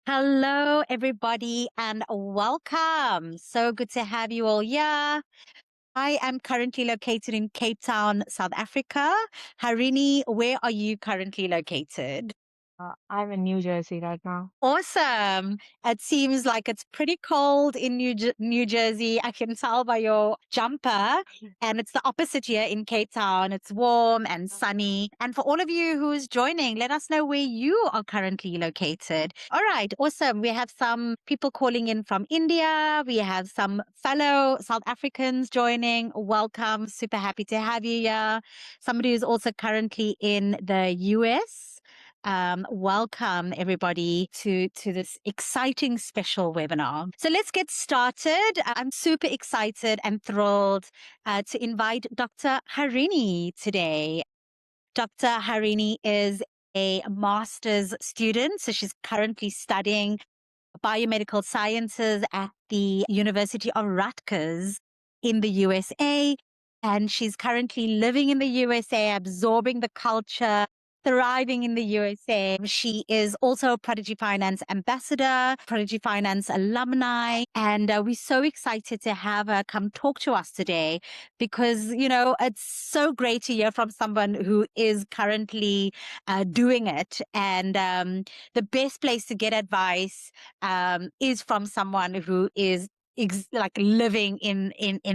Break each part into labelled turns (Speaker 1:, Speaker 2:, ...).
Speaker 1: Hello, everybody, and welcome. So good to have you all here. I am currently located in Cape Town, South Africa. Harini, where are you currently located?
Speaker 2: I'm in New Jersey right now.
Speaker 1: Awesome. It seems like it's pretty cold in New Jersey. I can tell by your jumper. And it's the opposite here in Cape Town. It's warm and sunny. And for all of you who's joining, let us know where you are currently located. All right. Awesome. We have some people calling in from India. We have some fellow South Africans joining. Welcome. Super happy to have you here. Somebody who's also currently in the US. Welcome everybody to this exciting special webinar. So let's get started. I'm super excited and thrilled to invite Dr. Harini today. Dr. Harini is a master's student, so she's currently studying biomedical sciences at the University of Rutgers in the USA. And she's currently living in the USA, absorbing the culture, thriving in the USA. She is also a Prodigy Finance ambassador, Prodigy Finance alumni. And we're so excited to have her come talk to us today because, it's so great to hear from someone who is currently doing it. And the best place to get advice is from someone who is like living in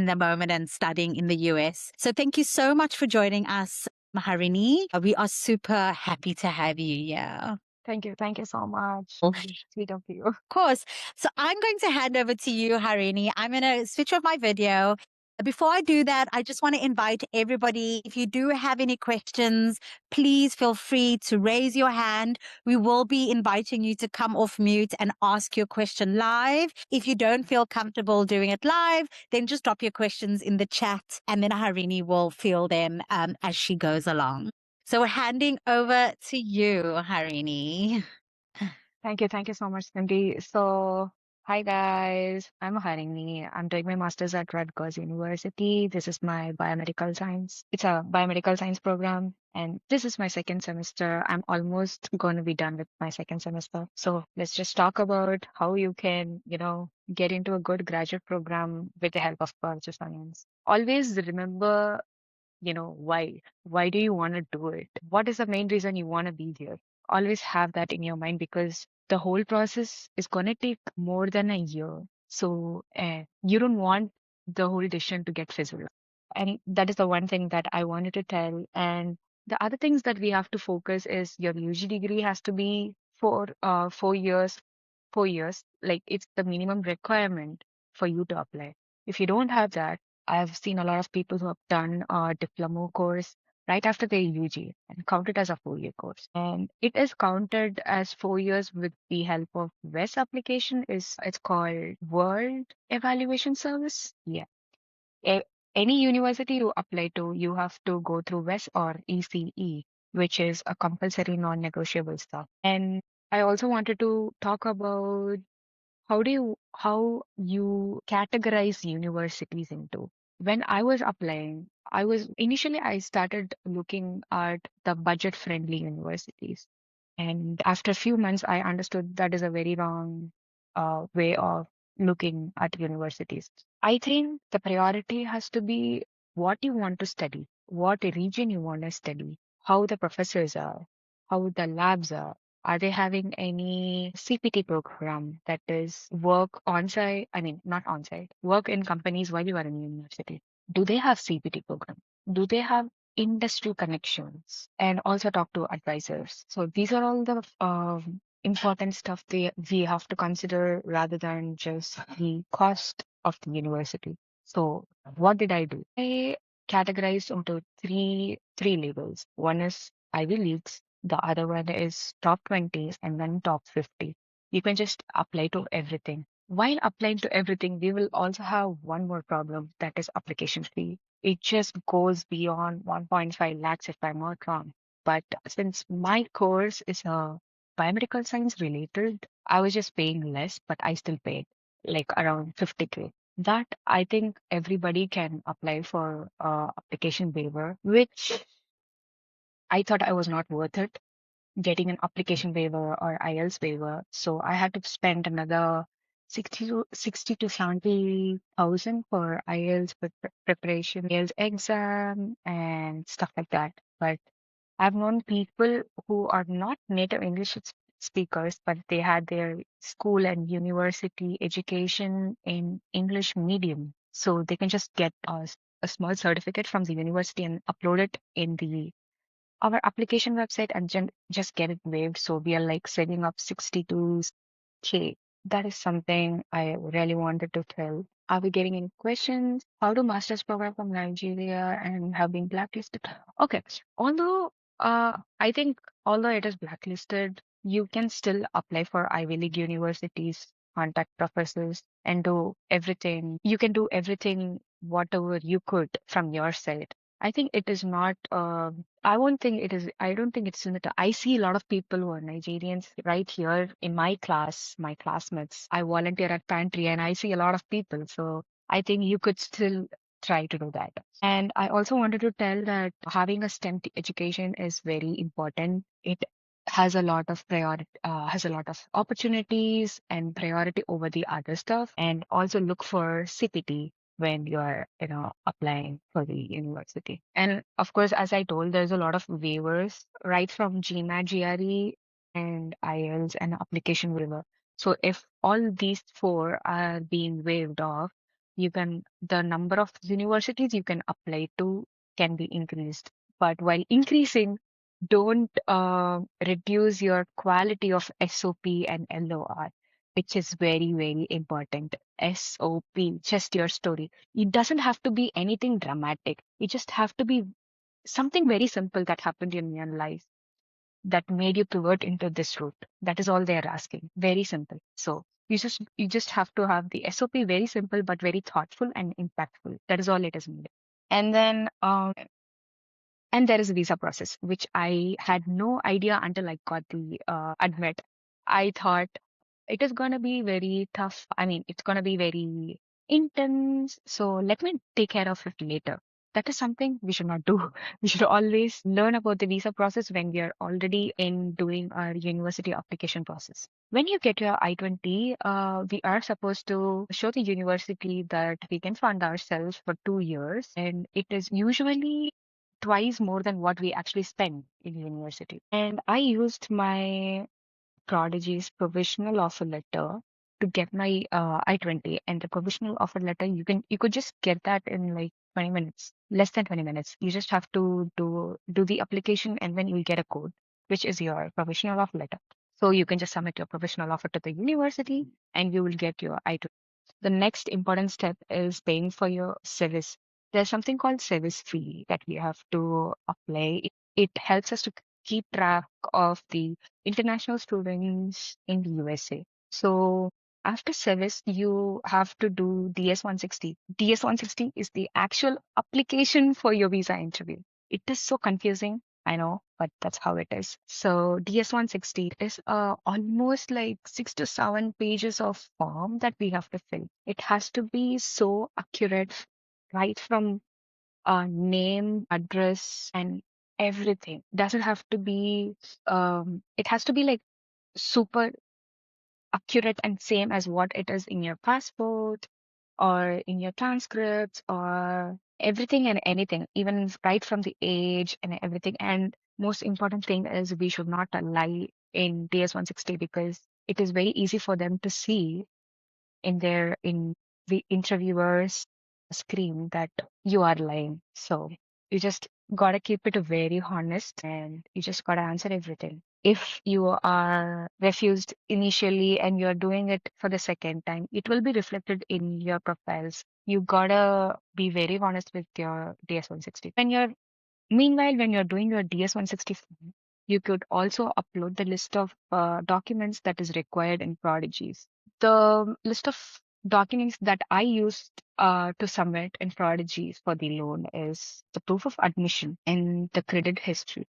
Speaker 1: the moment and studying in the US. So thank you so much for joining us, Maharini. We are super happy to have you. Yeah.
Speaker 2: Thank you. Thank you so much.
Speaker 1: Of
Speaker 2: Sweet of you.
Speaker 1: course. So I'm going to hand over to you, Harini. I'm going to switch off my video. Before I do that, I just want to invite everybody, if you do have any questions, please feel free to raise your hand. We will be inviting you to come off mute and ask your question live. If you don't feel comfortable doing it live, then just drop your questions in the chat and then Harini will field them as she goes along. So handing over to you, Harini.
Speaker 2: Thank you. Thank you so much, Cindy. So, hi guys. I'm Harini. I'm doing my master's at Rutgers University. This is my biomedical science. It's a biomedical science program. And this is my second semester. I'm almost going to be done with my second semester. So let's just talk about how you can, get into a good graduate program with the help of Prodigy Finance. Always remember why do you want to do it? What is the main reason you want to be here? Always have that in your mind because the whole process is going to take more than a year. So you don't want the whole decision to get fizzled. And that is the one thing that I wanted to tell. And the other things that we have to focus is your UG degree has to be for 4 years, 4 years. Like it's the minimum requirement for you to apply. If you don't have that, I've seen a lot of people who have done a diploma course right after their UG and counted as a 4 year course. And it is counted as 4 years with the help of WES application. It's called World Evaluation Service. Yeah. A- Any university you apply to, you have to go through WES or ECE, which is a compulsory non-negotiable stuff. And I also wanted to talk about how you categorize universities into. When I was applying, I started looking at the budget friendly universities. And after a few months, I understood that is a very wrong way of looking at universities. I think the priority has to be what you want to study, what region you want to study, how the professors are, how the labs are. Are they having any CPT program that is work on site? I mean, not on site, work in companies while you are in university. Do they have CPT program? Do they have industry connections and also talk to advisors? So these are all the important stuff we have to consider rather than just the cost of the university. So what did I do? I categorized into three labels. One is Ivy Leagues, the other one is top 20s, and then top 50. You can just apply to everything. While applying to everything, we will also have one more problem, that is application fee. It just goes beyond 1.5 lakhs if I'm not wrong. But since my course is biomedical science related, I was just paying less, but I still paid like around 50K. That I think everybody can apply for application waiver, which I thought I was not worth it. getting an application waiver or IELTS waiver. So I had to spend another 60 to 70,000 for IELTS preparation, IELTS exam and stuff like that. But I've known people who are not native English speakers, but they had their school and university education in English medium. So they can just get a small certificate from the university and upload it in the our application website and just get it waived. So we are like saving up 62K. That is something I really wanted to tell. Are we getting any questions? How do masters program from Nigeria and have been blacklisted? Okay. Although I think although it is blacklisted, you can still apply for Ivy League universities, contact professors, and do everything. You can do everything whatever you could from your side. I think it is not. I won't think it is. I don't think it's similar. I see a lot of people who are Nigerians right here in my class, my classmates. I volunteer at pantry, and I see a lot of people. So I think you could still try to do that. And I also wanted to tell that having a STEM education is very important. It has a lot of priority, has a lot of opportunities and priority over the other stuff. And also look for CPT when you're applying for the university. And of course, as I told, there's a lot of waivers right from GMAT, GRE, and IELTS and application waiver. So if all these four are being waived off, the number of universities you can apply to can be increased. But while increasing, don't reduce your quality of SOP and LOR, which is very, very important. SOP, just your story. It doesn't have to be anything dramatic. It just have to be something very simple that happened in your life that made you pivot into this route. That is all they are asking. Very simple. So you just have to have the SOP very simple but very thoughtful and impactful. That is all it is needed. And then and there is a visa process, which I had no idea until I got the admit. I thought it is going to be very tough. I mean, it's going to be very intense. So let me take care of it later. That is something we should not do. We should always learn about the visa process when we are already in doing our university application process. When you get your I-20, we are supposed to show the university that we can fund ourselves for 2 years, and it is usually twice more than what we actually spend in university. And I used my Prodigy's provisional offer letter to get my I-20, and the provisional offer letter you could just get that in like 20 minutes, less than 20 minutes. You just have to do the application, and then you'll get a code, which is your provisional offer letter. So you can just submit your provisional offer to the university, and you will get your I-20. The next important step is paying for your service. There's something called service fee that we have to apply. It helps us to keep track of the international students in the USA. So after service, you have to do DS-160. DS-160 is the actual application for your visa interview. It is so confusing, I know, but that's how it is. So DS-160 is almost like 6 to 7 pages of form that we have to fill. It has to be so accurate, right from name, address, and everything. Doesn't have to be. It has to be like super accurate and same as what it is in your passport or in your transcripts or everything and anything, even right from the age and everything. And most important thing is we should not lie in DS-160 because it is very easy for them to see in the interviewer's screen that you are lying. So you just gotta keep it very honest and you just gotta answer everything. If you are refused initially and you're doing it for the second time, it will be reflected in your profiles. You gotta be very honest with your DS-160. Meanwhile, when you're doing your DS-160 form, you could also upload the list of documents that is required in Prodigies. The list of documents that I used to submit in Prodigies for the loan is the proof of admission and the credit history.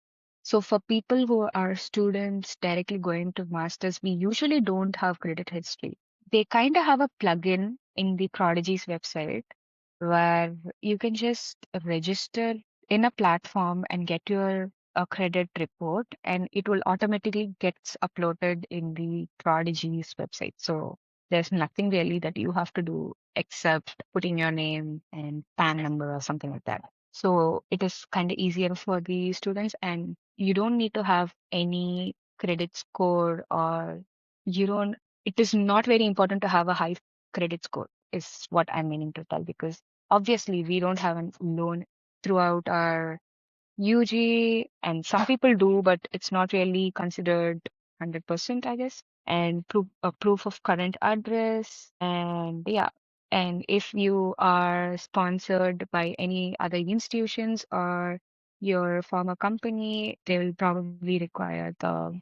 Speaker 2: So for people who are students directly going to masters, we usually don't have credit history. They kind of have a plugin in the Prodigy's website where you can just register in a platform and get your a credit report, and it will automatically gets uploaded in the Prodigy's website. So there's nothing really that you have to do except putting your name and PAN number or something like that. So it is kind of easier for the students, and you don't need to have any credit score, or you don't, it is not very important to have a high credit score, is what I'm meaning to tell, because obviously we don't have a loan throughout our UG, and some people do, but it's not really considered 100%, I guess. And proof of current address, and yeah. And if you are sponsored by any other institutions or your former company, they will probably require the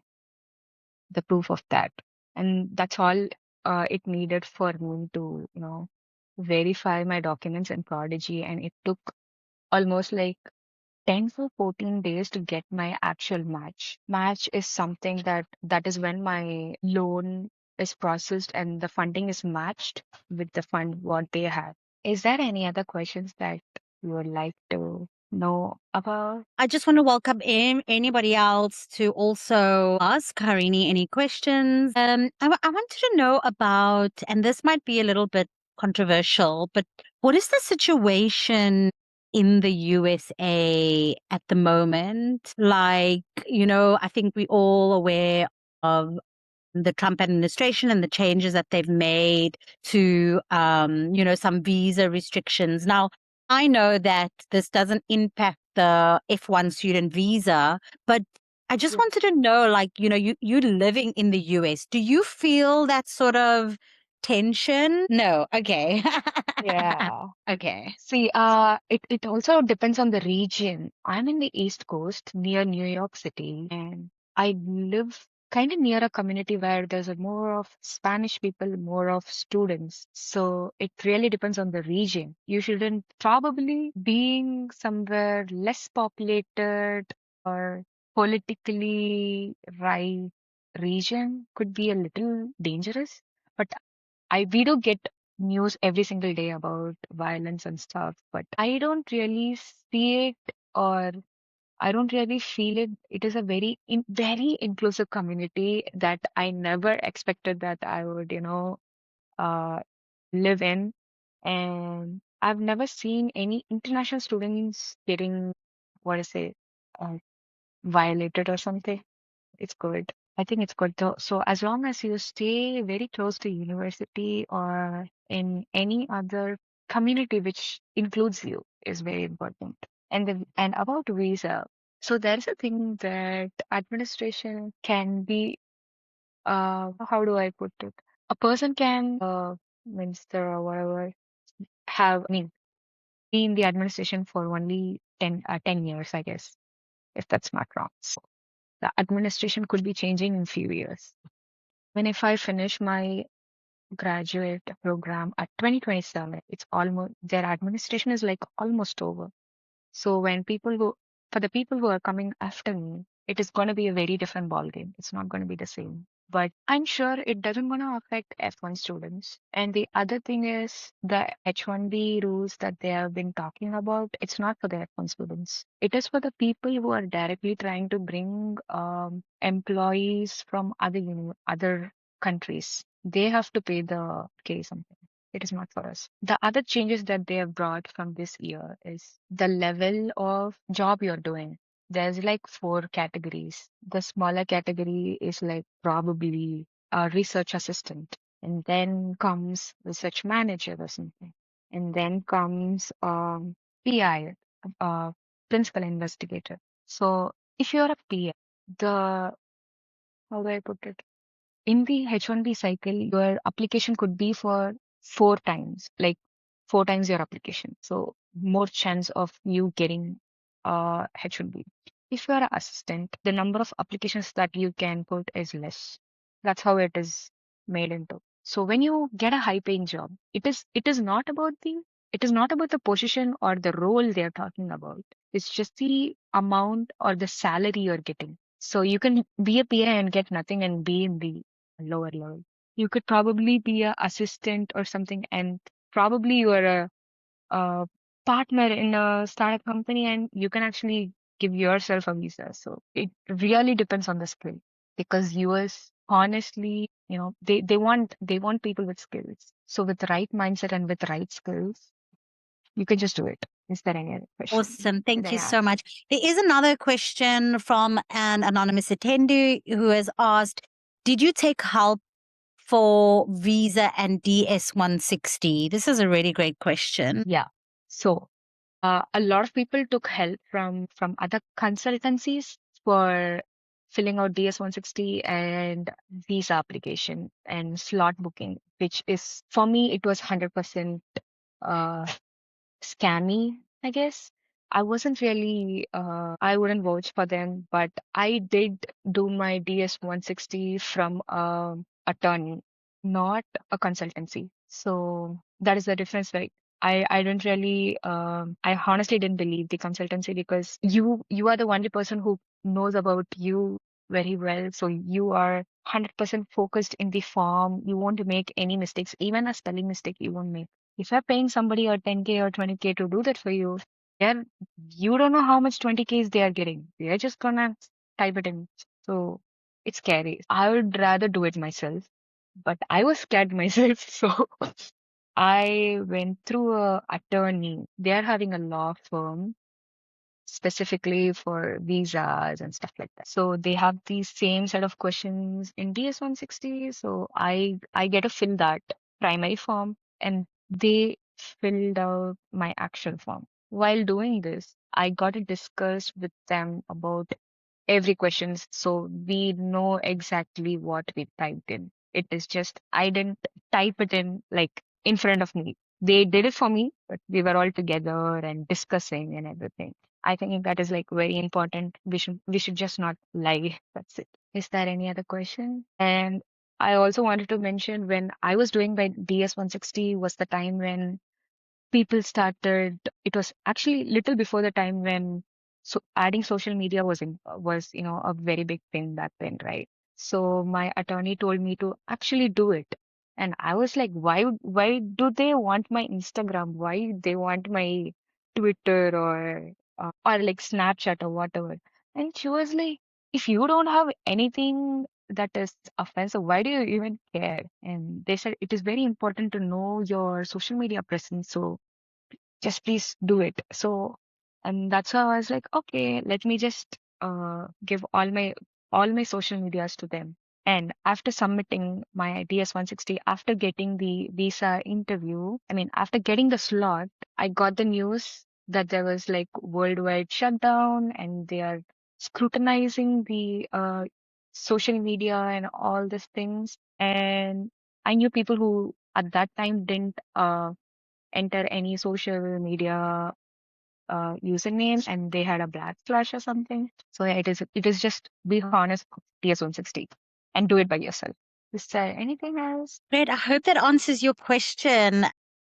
Speaker 2: proof of that. And that's all it needed for me to, verify my documents in Prodigy. And it took almost like 10 to 14 days to get my actual match. Match is something that is when my loan is processed and the funding is matched with the fund what they have. Is there any other questions that you would like to know about?
Speaker 1: I just want to welcome in anybody else to also ask Harini any questions. I wanted to know about, and this might be a little bit controversial, but what is the situation in the USA at the moment? Like, I think we all aware of the Trump administration and the changes that they've made to, some visa restrictions. Now, I know that this doesn't impact the F1 student visa, but I just
Speaker 2: Yeah.
Speaker 1: wanted to know, like, you living in the US, do you feel that sort of tension? No. Okay.
Speaker 2: Yeah.
Speaker 1: Okay.
Speaker 2: See, it also depends on the region. I'm in the East Coast near New York City, and I live kind of near a community where there's a more of Spanish people, more of students. So it really depends on the region. You shouldn't probably being somewhere less populated or politically right region could be a little dangerous. But we do get news every single day about violence and stuff, but I don't really see it, or I don't really feel it. It is a very inclusive community that I never expected that I would, uh, live in. And I've never seen any international students getting, what is it, uh, violated or something. It's good. I think it's good though. So as long as you stay very close to university or in any other community which includes you is very important. And about visa, so there's a thing that administration can be, how do I put it? A person can, minister or whatever, have, I mean, be in the administration for only 10 years, I guess, if that's not wrong. So the administration could be changing in few years. When if I finish my graduate program at 2027, it's almost, their administration is like almost over. So for the people who are coming after me, it is going to be a very different ballgame. It's not going to be the same. But I'm sure it doesn't going to affect F1 students. And the other thing is the H1B rules that they have been talking about. It's not for the F1 students. It is for the people who are directly trying to bring employees from other countries. They have to pay the something. It is not for us. The other changes that they have brought from this year is the level of job you're doing. There's like four categories. The smaller category is like probably a research assistant, and then comes research manager or something, and then comes PI, uh, principal investigator. So if you're a PI, the how do I put it? In the H1B cycle, your application could be for four times, like four times your application. So more chance of you getting H1B. If you are an assistant, the number of applications that you can put is less. That's how it is made into. So when you get a high paying job, it is not about the position or the role they're talking about. It's just the amount or the salary you're getting. So you can be a PA and get nothing and be in the lower level. You could probably be a assistant or something, and probably you are a partner in a startup company, and you can actually give yourself a visa. So it really depends on the skill, because US honestly, they want people with skills. So with the right mindset and with right skills, you can just do it. Is there any other question?
Speaker 1: Awesome.
Speaker 2: Did
Speaker 1: Thank
Speaker 2: I
Speaker 1: you so
Speaker 2: answer?
Speaker 1: much. There is another question from an anonymous attendee who has asked, did you take help for visa and DS 160? This is a really great question.
Speaker 2: Yeah. So a lot of people took help from other consultancies for filling out DS-160 and visa application and slot booking, which is for me it was 100% uh, scammy, I guess. I wasn't really, I wouldn't vouch for them, but I did do my DS 160 from attorney, not a consultancy. So that is the difference, right? I don't really, I honestly didn't believe the consultancy, because you are the only person who knows about you very well. So you are 100% focused in the form. You won't make any mistakes, even a spelling mistake you won't make. If you're paying somebody a 10K or 20K to do that for you, then you don't know how much 20Ks they are getting. They're just gonna type it in. So it's scary. I would rather do it myself, but I was scared myself. So I went through a attorney. They're having a law firm specifically for visas and stuff like that. So they have these same set of questions in DS-160. So I get to fill that primary form, and they filled out my action form. While doing this, I got to discuss with them about every questions, so we know exactly what we typed in. It is just I didn't type it in like in front of me. They did it for me, but we were all together and discussing and everything. I think that is like very important. We should just not lie. That's it. Is there any other question? And I also wanted to mention, when I was doing my DS 160 was the time when people started. It was actually little before the time when adding social media was a very big thing back then, right? So my attorney told me to actually do it, and I was like, why do they want my Instagram? Why they want my Twitter or like Snapchat or whatever? And she was like, if you don't have anything that is offensive, why do you even care? And they said it is very important to know your social media presence. So just please do it. So, and that's how I was like, okay, let me just give all my social medias to them. And after submitting my DS 160, after getting the visa interview, I mean, after getting the slot, I got the news that there was like worldwide shutdown, and they are scrutinizing the social media and all these things. And I knew people who at that time didn't enter any social media username, and they had a black slash or something. So yeah, it is just be honest, PS160, and do it by yourself. Is there anything else?
Speaker 1: Great. I hope that answers your question,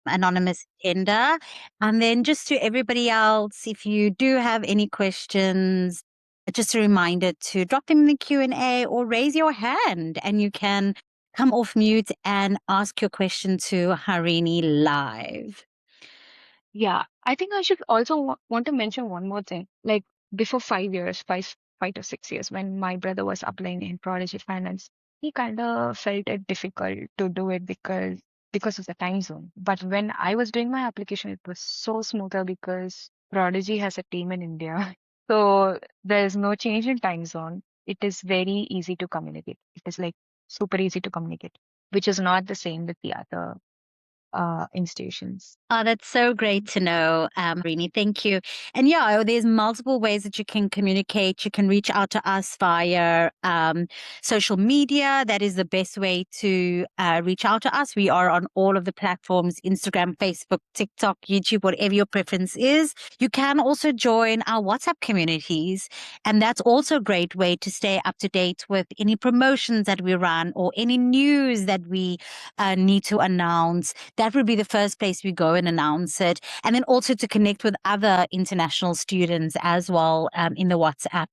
Speaker 1: anonymous Ender. And then just to everybody else, if you do have any questions, just a reminder to drop them in the Q&A or raise your hand, and you can come off mute and ask your question to Harini live.
Speaker 2: Yeah, I think I should also want to mention one more thing. Like before 5 years, 5 to 6 years, when my brother was applying in Prodigy Finance, he kind of felt it difficult to do it because of the time zone. But when I was doing my application, it was so smoother because Prodigy has a team in India. So there's no change in time zone. It is very easy to communicate. It is like super easy to communicate, which is not the same with the other institutions.
Speaker 1: Oh, that's so great to know, Rini. Thank you. And yeah, there's multiple ways that you can communicate. You can reach out to us via social media. That is the best way to reach out to us. We are on all of the platforms: Instagram, Facebook, TikTok, YouTube, whatever your preference is. You can also join our WhatsApp communities. And that's also a great way to stay up to date with any promotions that we run or any news that we need to announce. That would be the first place we go and announce it. And then also to connect with other international students as well in the WhatsApp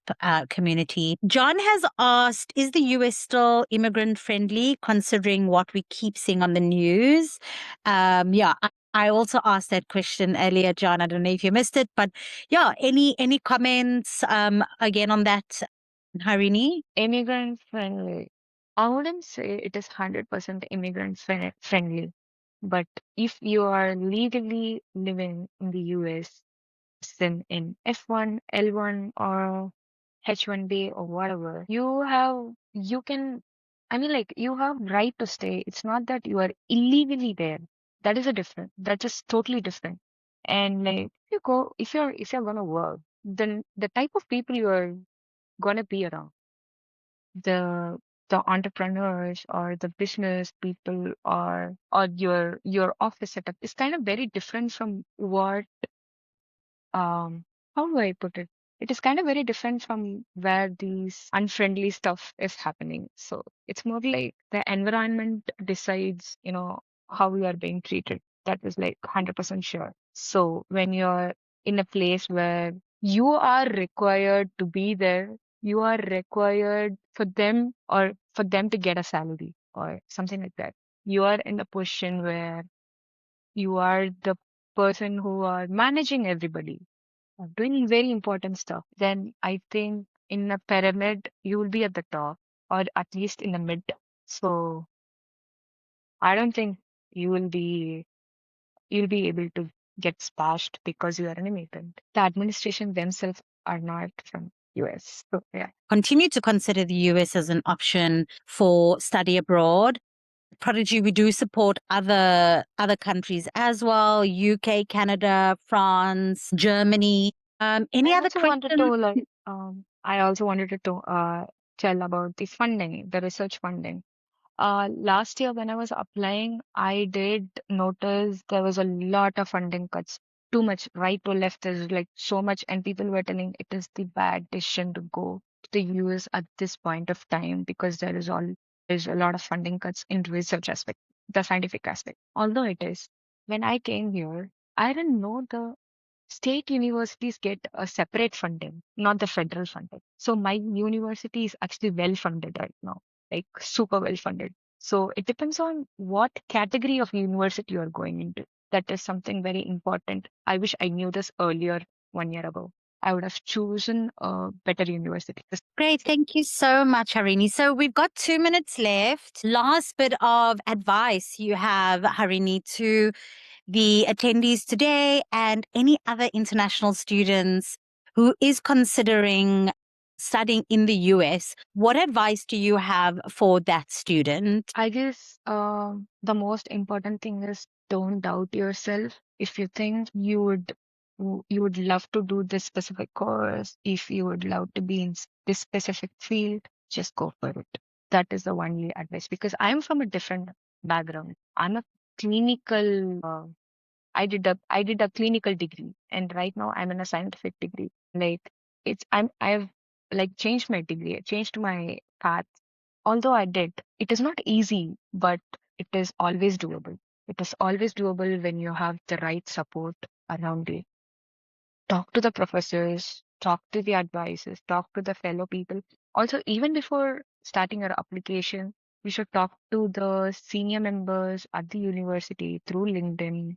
Speaker 1: community. John has asked, is the US still immigrant friendly, considering what we keep seeing on the news? Yeah, I also asked that question earlier, John. I don't know if you missed it, but yeah, any comments again on that, Harini?
Speaker 2: Immigrant friendly. I wouldn't say it is 100% immigrant friendly, but if you are legally living in the US, then in F1, L1, or H1B or whatever, you can, I mean, like, you have right to stay. It's not that you are illegally there. That is totally different. And like, if you're gonna work, then the type of people you are gonna be around, the the entrepreneurs or the business people or your office setup is kind of very different from what how do I put it? It is kind of very different from where these unfriendly stuff is happening. So it's more like the environment decides, how you are being treated. That is like 100% sure. So when you're in a place where you are required to be there, you are required for them to get a salary or something like that. You are in a position where you are the person who are managing everybody, doing very important stuff, then I think in a pyramid, you will be at the top or at least in the mid. So I don't think you will be you'll be able to get spashed because you are an immigrant. The administration themselves are not from US. So yeah.
Speaker 1: Continue to consider the US as an option for study abroad. Prodigy, we do support other countries as well: UK, Canada, France, Germany. Any
Speaker 2: I
Speaker 1: other
Speaker 2: also wanted
Speaker 1: questions?
Speaker 2: to I also wanted to tell about the funding, the research funding. Last year when I was applying, I did notice there was a lot of funding cuts. Too much right to left. There's like so much, and people were telling it is the bad decision to go to the US at this point of time because there's a lot of funding cuts in research aspect, the scientific aspect. Although it is, when I came here, I didn't know the state universities get a separate funding, not the federal funding. So my university is actually well funded right now, like super well funded. So it depends on what category of university you are going into. That is something very important. I wish I knew this earlier 1 year ago. I would have chosen a better university.
Speaker 1: Great. Thank you so much, Harini. So we've got 2 minutes left. Last bit of advice you have, Harini, to the attendees today and any other international students who is considering studying in the US. What advice do you have for that student?
Speaker 2: I guess the most important thing is don't doubt yourself. If you think you would love to do this specific course, if you would love to be in this specific field, just go for it. That is the only advice because I'm from a different background. I'm a clinical I did a clinical degree and right now I'm in a scientific degree. Like I've like changed my degree, I changed my path. Although I did, it is not easy, but it is always doable. It is always doable when you have the right support around you. Talk to the professors, talk to the advisors, talk to the fellow people. Also, even before starting your application, you should talk to the senior members at the university through LinkedIn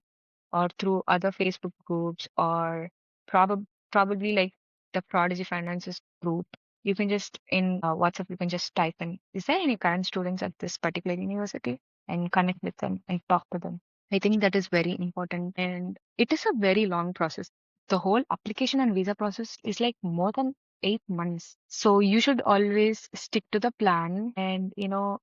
Speaker 2: or through other Facebook groups or probably like the Prodigy Finances group. You can just in WhatsApp, you can just type in, is there any current students at this particular university? And connect with them and talk to them. I think that is very important and it is a very long process. The whole application and visa process is like more than 8 months. So you should always stick to the plan. And,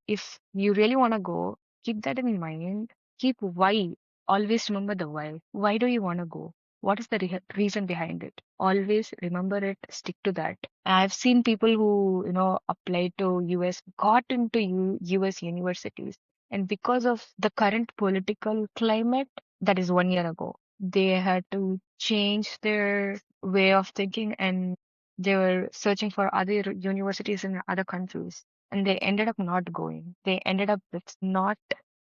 Speaker 2: if you really want to go, keep that in mind. Keep why. Always remember the why. Why do you want to go? What is the reason behind it? Always remember it, stick to that. I've seen people who, applied to US, got into US universities. And because of the current political climate, that is 1 year ago, they had to change their way of thinking and they were searching for other universities in other countries. And they ended up not going. They ended up with not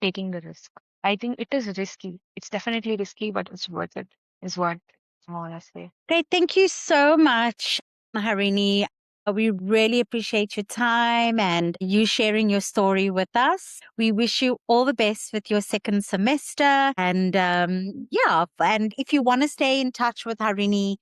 Speaker 2: taking the risk. I think it is risky. It's definitely risky, but it's worth it, is what I want to say.
Speaker 1: Great. Thank you so much, Harini. We really appreciate your time and you sharing your story with us. We wish you all the best with your second semester. And and if you want to stay in touch with Harini,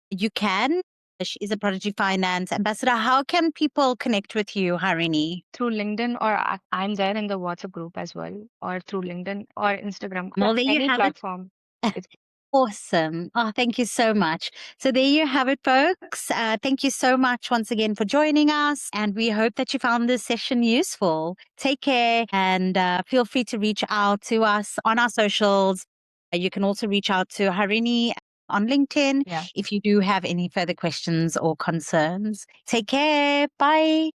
Speaker 1: you can. She is a Prodigy Finance ambassador. How can people connect with you, Harini?
Speaker 2: Through LinkedIn, or I'm there in the WhatsApp group as well, or through LinkedIn or Instagram,
Speaker 1: Well, there you
Speaker 2: any
Speaker 1: have it.
Speaker 2: platform. It's
Speaker 1: Awesome. Oh, thank you so much. So there you have it, folks. Thank you so much once again for joining us. And we hope that you found this session useful. Take care and feel free to reach out to us on our socials. You can also reach out to Harini on LinkedIn
Speaker 2: yeah.
Speaker 1: if you do have any further questions or concerns. Take care. Bye.